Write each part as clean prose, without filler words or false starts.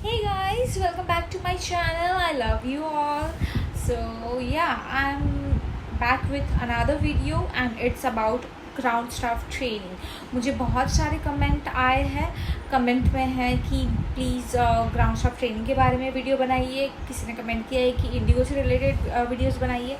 Hey guys, welcome back to my channel. I love you all. So yeah, I'm back with another video and it's about ground staff training. मुझे बहुत सारे comment आए हैं। Comment में है कि please ground staff training के बारे में वीडियो बनाइए। किसी ने कमेंट किया है कि इंडिगो से रिलेटेड वीडियोस बनाइए।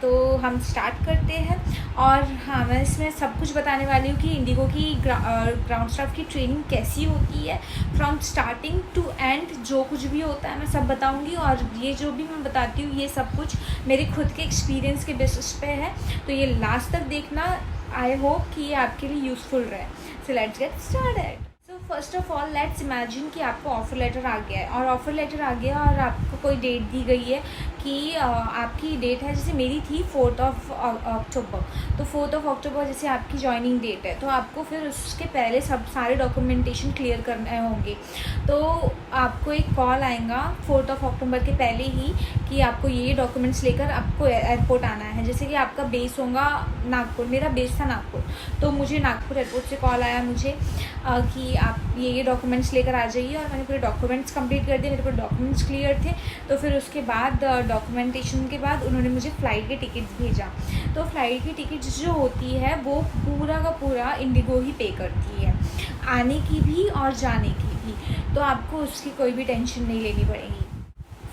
तो हम स्टार्ट करते हैं। और हाँ, मैं इसमें सब कुछ बताने वाली हूँ कि इंडिगो की ग्राउंड स्टाफ की ट्रेनिंग कैसी होती है, फ्रॉम स्टार्टिंग टू एंड जो कुछ भी होता है मैं सब बताऊँगी। और ये जो भी मैं बताती हूँ ये सब कुछ मेरे खुद के एक्सपीरियंस के बेसिस पे है, तो ये लास्ट तक देखना। आई होप कि ये आपके लिए यूज़फुल रहे। So let's get started. First of all let's imagine कि आपको ऑफ़र लेटर आ गया है, और ऑफ़र लेटर आ गया और आपको कोई डेट दी गई है कि आपकी डेट है, जैसे मेरी थी 4 अक्टूबर। तो 4 अक्टूबर जैसे आपकी जॉइनिंग डेट है, तो आपको फिर उसके पहले सब सारे डॉक्यूमेंटेशन क्लियर करने होंगे। तो आपको एक कॉल आएगा 4 अक्टूबर के पहले ही कि आपको ये डॉक्यूमेंट्स लेकर आपको एयरपोर्ट आना है। जैसे कि आपका बेस होगा नागपुर, मेरा बेस था नागपुर, तो मुझे नागपुर एयरपोर्ट से कॉल आया मुझे कि आप ये डॉक्यूमेंट्स लेकर आ जाइए। और मैंने पूरे डॉक्यूमेंट्स कंप्लीट कर दिए, मेरे पूरे डॉक्यूमेंट्स क्लियर थे। तो फिर उसके बाद डॉक्यूमेंटेशन के बाद उन्होंने मुझे फ़्लाइट के टिकट्स भेजा। तो फ़्लाइट की टिकट्स जो होती है वो पूरा का पूरा इंडिगो ही पे करती है, आने की भी और जाने की भी। तो आपको उसकी कोई भी टेंशन नहीं लेनी पड़ेगी।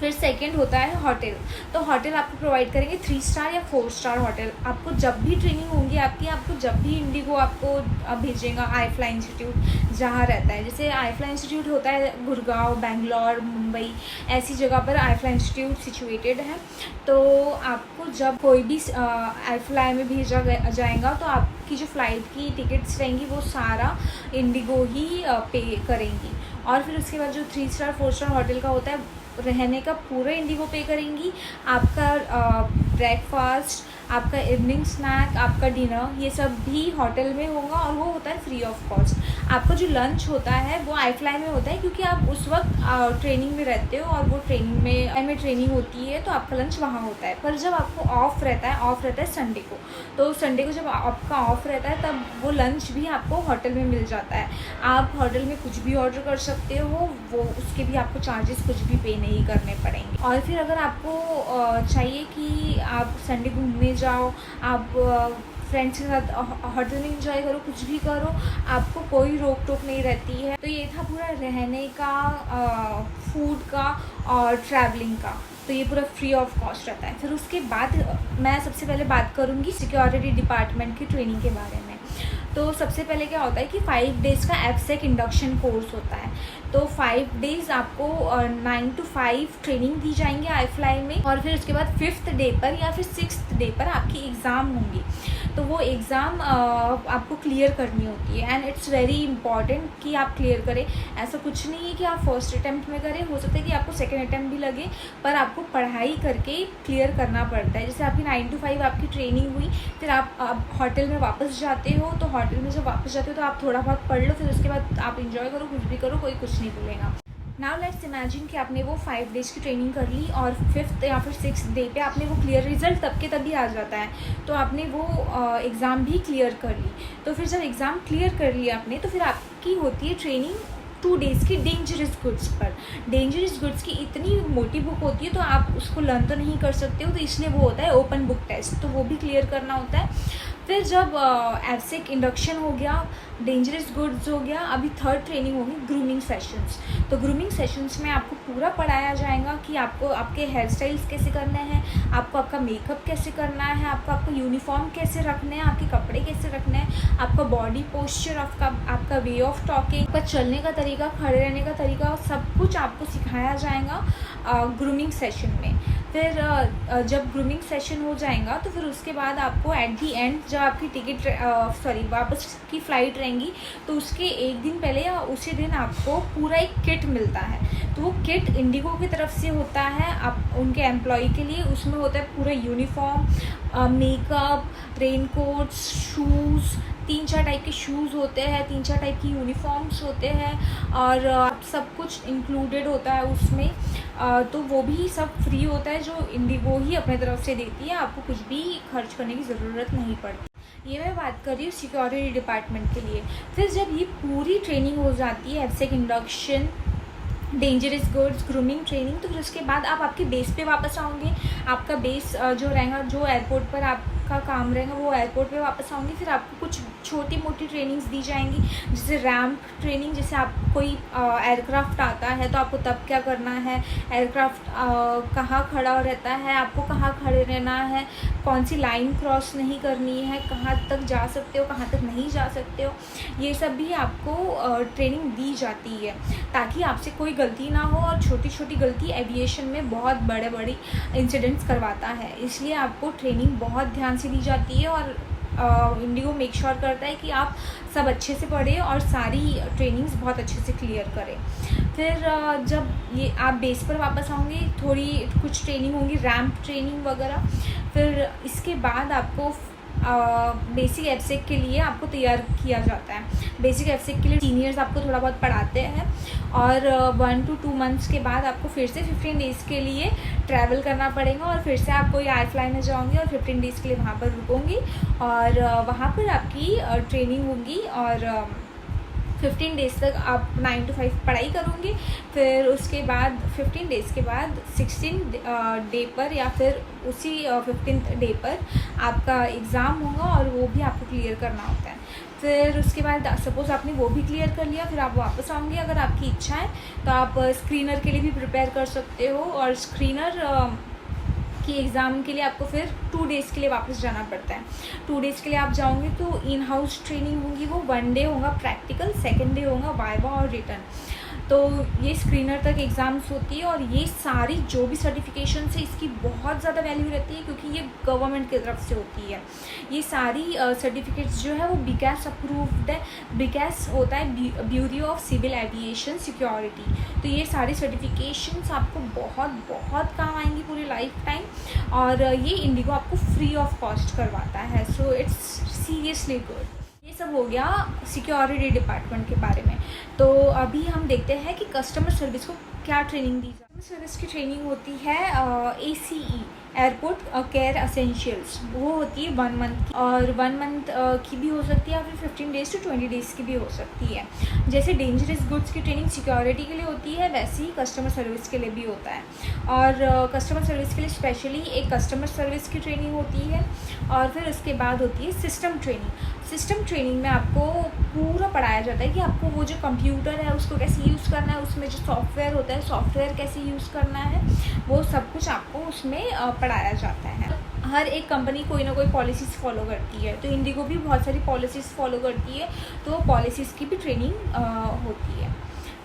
फिर सेकंड होता है होटल। तो होटल आपको प्रोवाइड करेंगे 3 स्टार या 4 स्टार होटल। आपको जब भी ट्रेनिंग होगी आपको जब भी इंडिगो आपको भेजेगा आई-फ्लाई इंस्टीट्यूट जहाँ रहता है। जैसे आई-फ्लाई इंस्टीट्यूट होता है गुड़गांव, बेंगलोर, मुंबई, ऐसी जगह पर आई-फ्लाई इंस्टीट्यूट सिचुएटेड है। तो आपको जब कोई भी आई-फ्लाई में भेजा जाएगा तो आपकी जो फ़्लाइट की टिकट्स रहेंगी वो सारा इंडिगो ही पे करेंगी। और फिर उसके बाद जो 3 स्टार 4 स्टार होटल का होता है, रहने का पूरा इंडिगो पे करेंगी। आपका ब्रेकफास्ट, आपका इवनिंग स्नैक, आपका डिनर, ये सब भी होटल में होगा और वो होता है फ्री ऑफ कॉस्ट। आपका जो लंच होता है वो आई-फ्लाई में होता है, क्योंकि आप उस वक्त ट्रेनिंग में रहते हो और वो ट्रेनिंग में ट्रेनिंग होती है, तो आपका लंच वहाँ होता है। पर जब आपको ऑफ़ रहता है संडे को, तो संडे को जब आपका ऑफ़ रहता है तब वो लंच भी आपको होटल में मिल जाता है। आप होटल में कुछ भी ऑर्डर कर सकते हो, वो उसके भी आपको चार्जेस कुछ भी पे नहीं करने पड़ेंगे। और फिर अगर आपको चाहिए कि आप संडे घूमने जाओ, आप फ्रेंड्स के साथ होटल में इंजॉय करो, कुछ भी करो, आपको कोई रोक टोक नहीं रहती है। तो ये था पूरा रहने का, फूड का और ट्रैवलिंग का। तो ये पूरा फ्री ऑफ कॉस्ट रहता है। फिर उसके बाद मैं सबसे पहले बात करूँगी सिक्योरिटी डिपार्टमेंट की ट्रेनिंग के बारे में। तो सबसे पहले क्या होता है कि 5 डेज़ का एफसेक इंडक्शन कोर्स होता है। तो 5 डेज़ आपको 9 to 5 ट्रेनिंग दी जाएंगे आई-फ्लाई में। और फिर उसके बाद 5th डे पर या फिर 6th डे पर आपकी एग्ज़ाम होंगी। तो वो एग्ज़ाम आपको क्लियर करनी होती है, एंड इट्स वेरी इंपॉर्टेंट कि आप क्लियर करें। ऐसा कुछ नहीं है कि आप फर्स्ट अटैम्प्ट में करें, हो सकता है कि आपको सेकेंड अटैम्प्ट भी लगे, पर आपको पढ़ाई करके क्लियर करना पड़ता है। जैसे आपकी 9 to 5 आपकी ट्रेनिंग हुई, फिर आप होटल में वापस जाते हो, तो होटल में जब वापस जाते हो तो आप थोड़ा बहुत पढ़ लो, फिर उसके बाद आप इंजॉय करो, कुछ भी करो, कोई कुछ नहीं बोलेगा। नाउ लेट्स इमेजिन कि आपने वो 5 डेज़ की ट्रेनिंग कर ली और 5th या फिर 6th डे पे आपने वो क्लियर रिजल्ट तब के तभी आ जाता है, तो आपने वो एग्ज़ाम भी क्लियर कर ली। तो फिर जब एग्ज़ाम क्लियर कर लिया आपने, तो फिर आपकी होती है ट्रेनिंग 2 डेज़ की डेंजरस गुड्स पर। डेंजरस गुड्स की इतनी मोटी बुक होती है तो आप उसको लर्न तो नहीं कर सकते हो, तो इसलिए वो होता है ओपन बुक टेस्ट, तो वो भी क्लियर करना होता है। फिर जब एफसेक इंडक्शन हो गया, डेंजरस गुड्स हो गया, अभी 3rd ट्रेनिंग होगी ग्रूमिंग सेशंस। तो ग्रूमिंग सेशंस में आपको पूरा पढ़ाया जाएगा कि आपको आपके हेयर स्टाइल्स कैसे करने हैं, आपको आपका मेकअप कैसे करना है, आपका यूनिफॉर्म कैसे रखने हैं, आपके कपड़े कैसे रखने हैं, आपका बॉडी पोस्चर, आपका वे ऑफ टॉकिंग, आपका चलने का तरीका, खड़े रहने का तरीका, सब कुछ आपको सिखाया जाएगा ग्रूमिंग सेशन में। फिर जब ग्रूमिंग सेशन हो जाएगा तो फिर उसके बाद आपको एट दी एंड जब आपकी वापस की फ़्लाइट रहेंगी, तो उसके एक दिन पहले या उसी दिन आपको पूरा एक किट मिलता है। तो वो किट इंडिगो की तरफ से होता है आप उनके एम्प्लॉय के लिए। उसमें होता है पूरा uniform, makeup, raincoats, shoes, 3-4 type के शूज़ होते हैं, 3-4 टाइप की यूनिफॉर्म्स होते हैं, और सब कुछ इंक्लूडेड होता है उसमें। तो वो भी सब फ्री होता है, जो इंडिगो ही अपने तरफ से देती है, आपको कुछ भी खर्च करने की ज़रूरत नहीं पड़ती। ये मैं बात कर रही हूँ सिक्योरिटी डिपार्टमेंट के लिए। फिर जब ये पूरी ट्रेनिंग हो जाती है, एफसेक induction, dangerous goods, grooming training. तो फिर उसके बाद आप आपके बेस पे वापस आओगे। आपका बेस जो रहेगा, जो एयरपोर्ट पर आपका काम रहेगा वो एयरपोर्ट पे वापस आओगे। फिर आपको कुछ छोटी मोटी ट्रेनिंग्स दी जाएंगी, जैसे रैम्प ट्रेनिंग। जैसे आप कोई एयरक्राफ्ट आता है तो आपको तब क्या करना है, एयरक्राफ्ट कहाँ खड़ा रहता है, आपको कहाँ खड़े रहना है, कौन सी लाइन क्रॉस नहीं करनी है, कहाँ तक जा सकते हो, कहाँ तक नहीं जा सकते हो, ये सब भी आपको ट्रेनिंग दी जाती है, ताकि आपसे कोई गलती ना हो। और छोटी छोटी गलती एविएशन में बहुत बड़े बड़ी इंसिडेंट्स करवाता है, इसलिए आपको ट्रेनिंग बहुत ध्यान से दी जाती है। और इंडिगो मेक श्योर करता है कि आप सब अच्छे से पढ़ें और सारी ट्रेनिंग्स बहुत अच्छे से क्लियर करें। फिर जब ये आप बेस पर वापस आओगे, थोड़ी कुछ ट्रेनिंग होगी, रैम्प ट्रेनिंग वगैरह। फिर इसके बाद आपको बेसिक एफसेक के लिए आपको तैयार किया जाता है। बेसिक एफसेक के लिए सीनियर्स आपको थोड़ा बहुत पढ़ाते हैं, और 1 to 2 मंथ्स के बाद आपको फिर से 15 डेज़ के लिए ट्रैवल करना पड़ेगा, और फिर से आप कोई आई फ्लाई में जाओगे और 15 डेज़ के लिए वहाँ पर रुकोगी, और वहाँ पर आपकी ट्रेनिंग होगी। और 15 डेज़ तक आप 9 to 5 पढ़ाई करूँगी। फिर उसके बाद 15 डेज़ के बाद 16 डे पर या फिर उसी 15th डे पर आपका एग्ज़ाम होगा, और वो भी आपको क्लियर करना होता है। फिर उसके बाद सपोज़ आपने वो भी क्लियर कर लिया, फिर आप वापस आओगे। अगर आपकी इच्छा है तो आप स्क्रीनर के लिए भी प्रिपेयर कर सकते हो, और स्क्रीनर कि एग्ज़ाम के लिए आपको फिर 2 डेज़ के लिए वापस जाना पड़ता है। 2 डेज़ के लिए आप जाओगे तो इन हाउस ट्रेनिंग होगी, वो 1 डे होगा प्रैक्टिकल, 2nd डे होगा वाइवा और रिटर्न। तो ये स्क्रीनर तक एग्ज़ाम्स होती है, और ये सारी जो भी सर्टिफिकेशन है इसकी बहुत ज़्यादा वैल्यू रहती है, क्योंकि ये गवर्नमेंट की तरफ से होती है। ये सारी सर्टिफिकेट्स जो है वो बीकैस अप्रूव्ड है। बीकैस होता है bureau of civil aviation security. तो ये सारी सर्टिफिकेशंस आपको बहुत बहुत काम आएंगी पूरी लाइफ टाइम, और ये इंडिगो आपको फ्री ऑफ कॉस्ट करवाता है। So it's seriously good. ये सब हो गया सिक्योरिटी डिपार्टमेंट के बारे में। तो अभी हम देखते हैं कि कस्टमर सर्विस को क्या ट्रेनिंग दी जाती है। कस्टमर सर्विस की ट्रेनिंग होती है ACE, एयरपोर्ट केयर एसेंशियल्स। वो होती है 1 मंथ की, और 1 मंथ की भी हो सकती है, या फिर 15 डेज़ to 20 डेज़ की भी हो सकती है। जैसे डेंजरस गुड्स की ट्रेनिंग सिक्योरिटी के लिए होती है, वैसे ही कस्टमर सर्विस के लिए भी होता है। और कस्टमर सर्विस के लिए स्पेशली एक कस्टमर सर्विस की ट्रेनिंग होती है, और फिर उसके बाद होती है सिस्टम ट्रेनिंग। सिस्टम ट्रेनिंग में आपको पूरा पढ़ाया जाता है कि आपको वो जो कंप्यूटर है उसको कैसे यूज़ करना है, उसमें जो सॉफ्टवेयर होता है सॉफ्टवेयर कैसे यूज़ करना है, वो सब कुछ आपको उसमें पढ़ाया जाता है। हर एक कंपनी कोई ना कोई पॉलिसीज़ फॉलो करती है, तो इंडिगो भी बहुत सारी पॉलिसीज़ फॉलो करती है, तो पॉलिसीज़ की भी ट्रेनिंग होती है।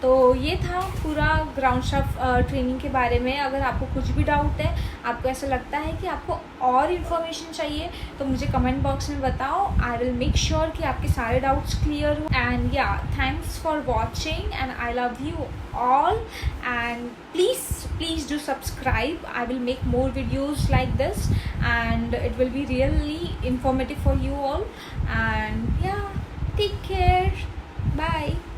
तो ये था पूरा ग्राउंड स्टाफ ट्रेनिंग के बारे में। अगर आपको कुछ भी डाउट है, आपको ऐसा लगता है कि आपको और इन्फॉर्मेशन चाहिए, तो मुझे कमेंट बॉक्स में बताओ। आई विल मेक श्योर कि आपके सारे डाउट्स क्लियर हो। एंड या thanks for watching, and I love you all, and please do subscribe. I will make more videos like this, and it will be really informative for you all. And yeah, take care, bye.